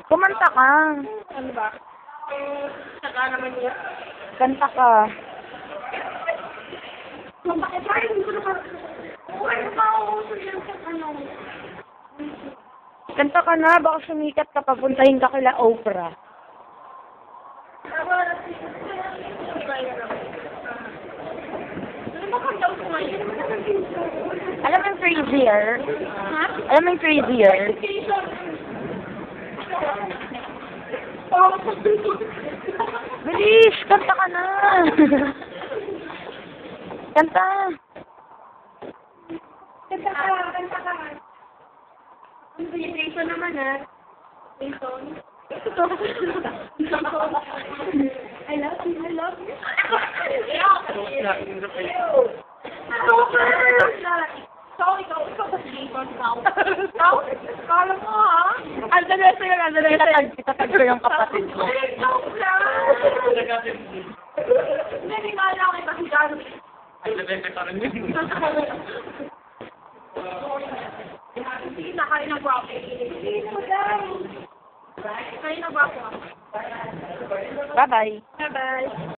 Kumanta ka. Ano ba? Saka naman niya. Kanta ka. Bakit ba? Hindi ko naman. Ano ba ako? Ano? Kanta ka na, baka sumikat ka, papuntahin ka kila Oprah. Alam mo yung crazier? Ha? Alam mo yung crazier? Bilis, kanta ka na. Kanta. Kanta ka. Ang Jason naman Jason. I love you, I love you. So, ikaw ba si Jason? Kala mo Andun na sa'yo, andun na sa'yo. Itatag ko yung kapatid ko. Hindi nga lang kita si Gano. Ay, nabente pa rin yun. Sige na, kain ng guwapo. Kain ng guwapo. Bye-bye. Bye-bye.